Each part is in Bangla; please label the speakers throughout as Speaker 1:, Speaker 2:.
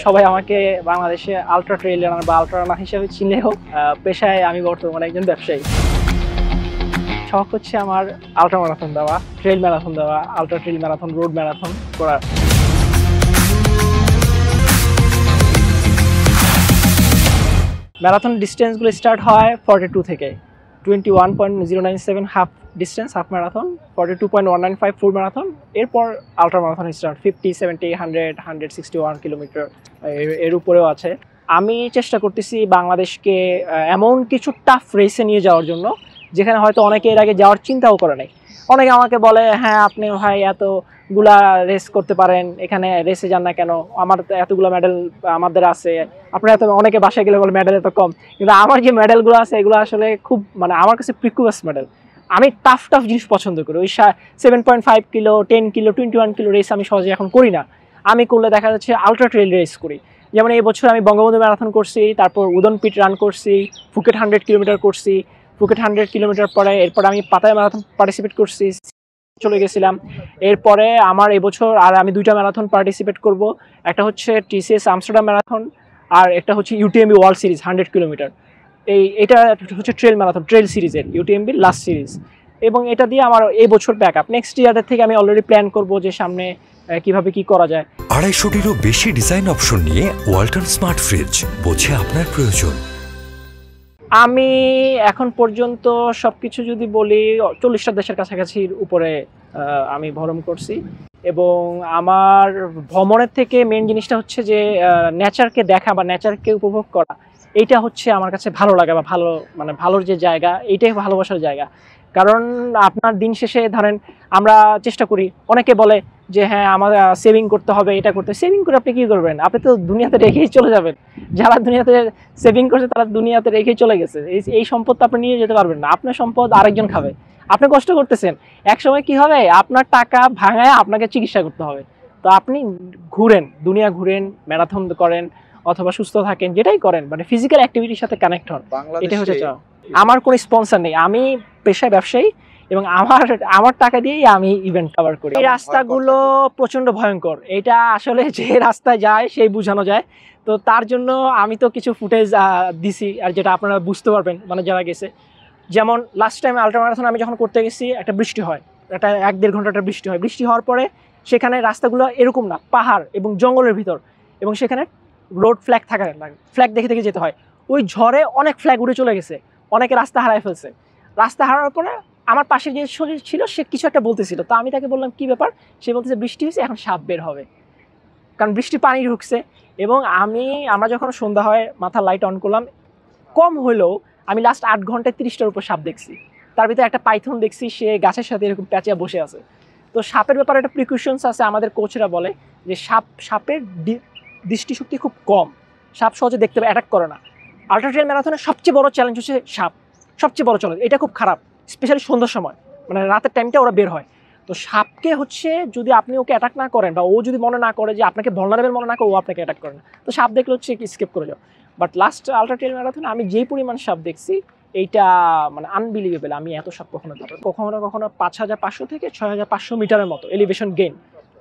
Speaker 1: সবাই আমাকে বাংলাদেশে আলট্রা ট্রেইল রানার বা আলট্রা রানার হিসেবে চিনলেও পেশায় আমি বর্তমানে একজন ব্যবসায়ী। শখ হচ্ছে আমার আলট্রা ম্যারাথন দেওয়া, ট্রেইল ম্যারাথন দেওয়া, ultra trail marathon, road marathon করার। ম্যারাথন ডিস্টেন্সগুলো স্টার্ট হয় 42 থেকে, 21.097 হাফ ডিস্টেন্স, হাফ ম্যারাথন, 42.195 ফুল ম্যারাথন, এরপর আলট্রা ম্যারাথন স্টার্ট 50, 70, 100, 161 কিলোমিটার এর উপরেও আছে। আমি চেষ্টা করতেছি বাংলাদেশকে এমন কিছু টাফ রেসে নিয়ে যাওয়ার জন্য যেখানে হয়তো অনেকে এর আগে যাওয়ার চিন্তাও করে নাই। অনেকে আমাকে বলে, হ্যাঁ আপনি ভাই এতগুলা রেস করতে পারেন, এখানে রেসে যান না কেন, আমার এতগুলো মেডেল আমাদের আছে, আপনারা এত, অনেকে বাসায় গেলে বলে মেডেল এত কম, কিন্তু আমার যে মেডেলগুলো আছে এগুলো আসলে খুব আমার কাছে প্রিকুয়াস মেডেল। আমি টাফ জিনিস পছন্দ করি। ওই 7.5 কিলো, 10 কিলো, 21 কিলো রেস আমি সহজে এখন করি না। আমি করলে দেখা যাচ্ছে আলট্রা ট্রেইল রেস করি। যেমন এই বছর আমি বঙ্গবন্ধু ম্যারাথন করছি, তারপর উদনপিট রান করছি, ফুকেট 100 কিলোমিটার করছি, ফুকেট 100 কিলোমিটার পরে এরপর আমি পাতায়া ম্যারাথন পার্টিসিপেট করছি, চলে গেছিলাম। এরপরে আমার এবছর আর আমি 2টা ম্যারাথন পার্টিসিপেট করব। একটা হচ্ছে TCS আমস্টারডাম ম্যারাথন, আর একটা হচ্ছে UTMB ওয়ার্ল্ড সিরিজ 100 কিলোমিটার। এটা হচ্ছে ট্রেল ম্যারাথন, ট্রেল সিরিজের UTMB লাস্ট সিরিজ। এবং এটা দিয়ে আমার এই বছর ব্যাক আপ, নেক্সট ইয়ারের থেকে আমি অলরেডি প্ল্যান করব যে সামনে কিভাবে কি করা যায়।
Speaker 2: 250টিরও বেশি ডিজাইন অপশন নিয়ে ওয়ালটন স্মার্ট ফ্রিজ, বোঝে আপনার প্রয়োজন।
Speaker 1: আমি এখন পর্যন্ত সবকিছু যদি বলি 40টা দেশের কাছাকাছির উপরে আমি ভ্রমণ করছি। এবং আমার ভ্রমণের থেকে মেন জিনিসটা হচ্ছে যে নেচারকে দেখা বা নেচারকে উপভোগ করা, এইটা হচ্ছে আমার কাছে ভালো লাগে বা ভালোর যে জায়গা, এইটাই ভালোবাসার জায়গা। কারণ আপনার দিন শেষে ধরেন আমরা চেষ্টা করি, অনেকে বলে যে হ্যাঁ আমাদের সেভিং করতে হবে, এটা করতে। সেভিং করে আপনি কী করবেন? আপনি তো দুনিয়াতে রেখেই চলে যাবেন। যারা দুনিয়াতে সেভিং করছে তারা দুনিয়াতে রেখেই চলে গেছে। এই সম্পদ আপনি নিয়ে যেতে পারবেন না, আপনার সম্পদ আরেকজন খাবে। আপনি কষ্ট করতেছেন, এক সময় কি হবে, আপনার টাকা ভাঙায় আপনাকে চিকিৎসা করতে হবে। তো আপনি ঘুরেন, দুনিয়া ঘুরেন, ম্যারাথন করেন অথবা সুস্থ থাকেন, যেটাই করেন, ফিজিক্যাল অ্যাক্টিভিটির সাথে কানেক্ট হন। এটা হচ্ছে চাও। আমার কোনো স্পন্সর নেই, আমি পেশায় ব্যবসায়ী এবং আমার টাকা দিয়েই আমি ইভেন্ট কভার করি। এই রাস্তাগুলো প্রচন্ড ভয়ঙ্কর, এটা আসলে যে রাস্তায় যায় সেই বোঝানো যায়। তো তার জন্য আমি তো কিছু ফুটেজ দিছি, আর যেটা আপনারা বুঝতে পারবেন যারা গেছে। যেমন লাস্ট টাইম আলট্রা ম্যারাথন আমি যখন করতে গেছি, একটা বৃষ্টি হয়, একটা 1-1.5 ঘন্টা একটা বৃষ্টি হয়। বৃষ্টি হওয়ার পরে সেখানে রাস্তাগুলো এরকম না, পাহাড় এবং জঙ্গলের ভিতর, এবং সেখানে রোড ফ্ল্যাগ থাকা লাগে, ফ্ল্যাগ দেখে দেখে যেতে হয়। ওই ঝড়ে অনেক ফ্ল্যাগ উড়ে চলে গেছে, অনেকে রাস্তা হারায় ফেলছে। রাস্তা হারানোর পরে আমার পাশে যে শরীর ছিল সে কিছু একটা বলতেছিল, তো আমি তাকে বললাম কি ব্যাপার? সে বলতেছে বৃষ্টি হয়েছে, এখন সাপ বের হবে, কারণ বৃষ্টি পানি ঢুকছে। এবং আমরা যখন সন্ধ্যা হয় মাথার লাইট অন করলাম, কম হলেও আমি লাস্ট 8 ঘন্টায় 30টার উপর সাপ দেখছি। তার ভিতরে একটা পাইথন দেখছি, সে গাছের সাথে এরকম প্যাঁচিয়া বসে আছে। তো সাপের ব্যাপারে একটা প্রিকশনস আছে, আমাদের কোচরা বলে যে সাপের দৃষ্টিশক্তি খুব কম, সাপ সহজে দেখতে পায়, অ্যাটাক করে না। আলট্রা ট্রেইল ম্যারাথনের সবচেয়ে বড় চ্যালেঞ্জ হচ্ছে সাপ, সবচেয়ে বড় চ্যালেঞ্জ। এটা খুব খারাপ, স্পেশালি সন্ধ্যার সময়, রাতের টাইমটা ওরা বের হয়। তো সাপকে হচ্ছে যদি আপনি ওকে অ্যাটাক না করেন বা ও যদি মনে না করে যে আপনাকে ভলনারেবল মনে না করে, ও আপনাকে অ্যাটাক করে না। তো সাপ দেখলে হচ্ছে স্কেপ করে যাও। বাট লাস্ট আলট্রা ট্রেইল ম্যারাথনে আমি যেই পরিমাণ সাপ দেখছি, এইটা আনবিলিভেবল। আমি এত সাপ কখনো 5500 থেকে 6500 মিটারের মতো এলিভেশন গেইন,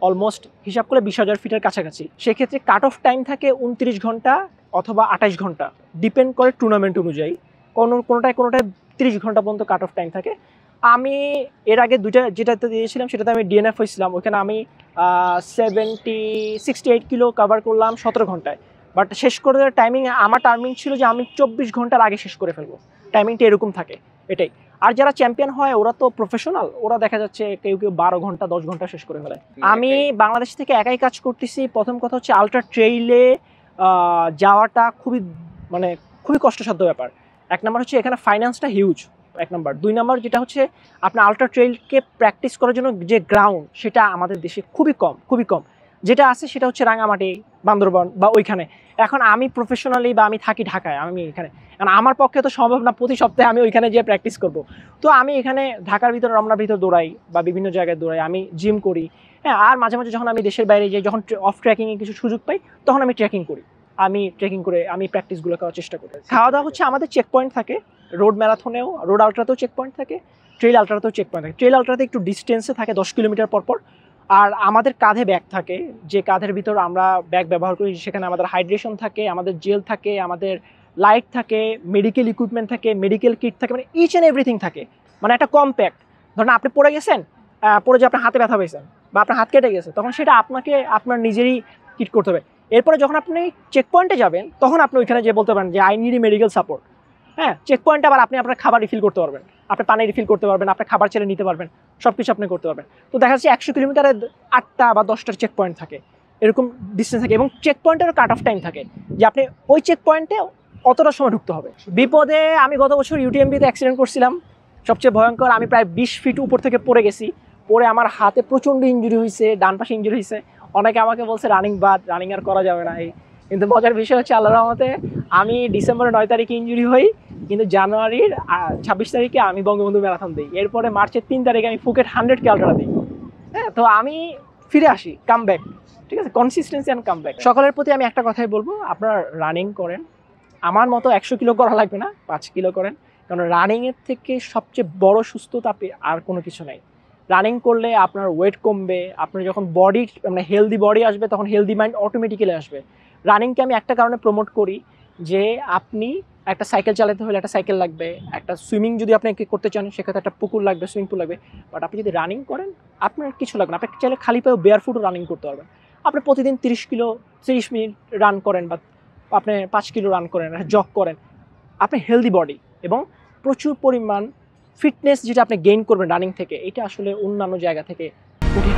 Speaker 1: অলমোস্ট হিসাব করে 20,000 ফিটের কাছাকাছি। সেক্ষেত্রে কাট অফ টাইম থাকে 29 ঘন্টা অথবা 28 ঘন্টা, ডিপেন্ড করে টুর্নামেন্ট অনুযায়ী। কোনোটায় 30 ঘন্টা পর্যন্ত কাট অফ টাইম থাকে। আমি এর আগে যেটাতে দিয়েছিলাম সেটাতে আমি DNF হয়েছিলাম, ওইখানে আমি 68 কিলো কভার করলাম 17 ঘন্টায়। বাট শেষ করে আমার টাইমিং ছিল যে আমি 24 ঘন্টার আগে শেষ করে ফেলবো, টাইমিংটা এরকম থাকে, এটাই। আর যারা চ্যাম্পিয়ন হয় ওরা তো প্রফেশনাল, ওরা দেখা যাচ্ছে কেউ 12 ঘন্টা 10 ঘন্টা শেষ করে ফেলে। আমি বাংলাদেশ থেকে একাই কাজ করতেছি। প্রথম কথা হচ্ছে আলট্রা ট্রেইলে যাওয়াটা খুবই কষ্টসাধ্য ব্যাপার। 1 নম্বর হচ্ছে এখানে ফাইন্যান্সটা হিউজ, 1 নম্বর। 2 নম্বর যেটা হচ্ছে আপনার আলট্রা ট্রেইলকে প্র্যাকটিস করার জন্য যে গ্রাউন্ড, সেটা আমাদের দেশে খুবই কম। যেটা আছে সেটা হচ্ছে রাঙামাটি, বান্দরবান বা ওইখানে। এখন আমি প্রফেশনালি বা আমি থাকি ঢাকায়, আমি এখানে, কারণ আমার পক্ষে তো সম্ভব না প্রতি সপ্তাহে আমি ওইখানে যেয়ে প্র্যাকটিস করব। তো আমি এখানে ঢাকার ভিতরে, রমনার ভিতর দৌড়াই বা বিভিন্ন জায়গায় দৌড়াই, আমি জিম করি। হ্যাঁ, আর মাঝে মাঝে যখন আমি দেশের বাইরে যাই, যখন অফ ট্রেকিংয়ে কিছু সুযোগ পাই, তখন আমি ট্রেকিং করি। আমি ট্রেকিং করে আমি প্র্যাকটিসগুলো করার চেষ্টা করি। খাওয়া দাওয়া হচ্ছে আমাদের চেক পয়েন্ট থাকে, রোড ম্যারাথনেও, রোড আলট্রাতেও চেক পয়েন্ট থাকে, ট্রেইল আলট্রাতেও চেক পয়েন্ট থাকে। ট্রেইল আলট্রাতে একটু ডিস্টেন্সে থাকে, 10 কিলোমিটার পর আর আমাদের কাঁধে ব্যাগ থাকে, যে কাঁধের ভিতর আমরা ব্যাগ ব্যবহার করি, সেখানে আমাদের হাইড্রেশন থাকে, আমাদের জেল থাকে, আমাদের লাইট থাকে, মেডিকেল ইকুইপমেন্ট থাকে, মেডিকেল কিট থাকে, মানে ইচ অ্যান্ড এভরিথিং থাকে। মানে একটা কম্প্যাক্ট, ধরুন আপনি পড়ে গেছেন, পড়ে যে আপনার হাতে ব্যথা পেয়েছেন বা আপনার হাত কেটে গেছে, তখন সেটা আপনাকে আপনার নিজেরই কিট করতে হবে। এরপরে যখন আপনি চেক পয়েন্টে যাবেন, তখন আপনি ওইখানে যে বলতে পারেন যে আই নিড মেডিকেল সাপোর্ট। হ্যাঁ, চেক পয়েন্টে আবার আপনি আপনার খাবার রিফিল করতে পারবেন, আপনি পানি রিফিল করতে পারবেন, আপনার খাবার ছেড়ে নিতে পারবেন, সব কিছু আপনি করতে পারবেন। তো দেখা যাচ্ছে 100 কিলোমিটারে 8টা বা 10টার চেক পয়েন্ট থাকে, এরকম ডিস্টেন্স থাকে, এবং চেক পয়েন্টেরও কাট অফ টাইম থাকে যে আপনি ওই চেক পয়েন্টে অতটা সময় ঢুকতে হবে। বিপদে আমি গত বছর ইউটিএমবিতে অ্যাক্সিডেন্ট করছিলাম, সবচেয়ে ভয়ঙ্কর। আমি প্রায় 20 ফিট উপর থেকে পড়ে গেছি, পরে আমার হাতে প্রচণ্ড ইঞ্জুরি হয়েছে, ডান পাশে ইঞ্জুরি হয়েছে। অনেকে আমাকে বলছে রানিং বাদ, রানিং আর করা যাবে না। কিন্তু মজার বিষয় হচ্ছে আল্লাহর রহমতে আমি ডিসেম্বরের 9 তারিখে ইঞ্জুরি হই, কিন্তু জানুয়ারির 26 তারিখে আমি বঙ্গবন্ধু ম্যারাথন দিই। এরপরে মার্চের 3 তারিখে আমি ফুকেট 100K আল্ট্রা দিই। হ্যাঁ, তো আমি ফিরে আসি, কাম ব্যাক, ঠিক আছে, কনসিস্টেন্সি অ্যান্ড কাম ব্যাক। সকলের প্রতি আমি একটা কথাই বলবো, আপনারা রানিং করেন, আমার মতো 100 কিলো করা লাগবে না, 5 কিলো করেন। কারণ রানিংয়ের থেকে সবচেয়ে বড় সুস্থতা আর কোনো কিছু নাই। রানিং করলে আপনার ওয়েট কমবে, আপনার যখন বডি মানে হেলদি বডি আসবে, তখন হেলদি মাইন্ড অটোমেটিক্যালি আসবে। রানিংকে আমি একটা কারণে প্রমোট করি, যে আপনি একটা সাইকেল চালাতে হলে একটা সাইকেল লাগবে, একটা সুইমিং যদি আপনি করতে চান সেক্ষেত্রে একটা পুকুর লাগবে, সুইমিং পুল লাগবে। বাট আপনি যদি রানিং করেন, আপনার কিছু লাগবে না। আপনি চাইলে খালি পায়ে বেয়ার ফুটও রানিং করতে পারবেন। আপনি প্রতিদিন 30 মিনিট রান করেন, বা আপনি 5 কিলো রান করেন, জগ করেন, আপনি হেলদি বডি এবং প্রচুর পরিমাণ ফিটনেস যেটা আপনি গেইন করবেন রানিং থেকে, এটা আসলে অন্যান্য জায়গা থেকে কঠিন।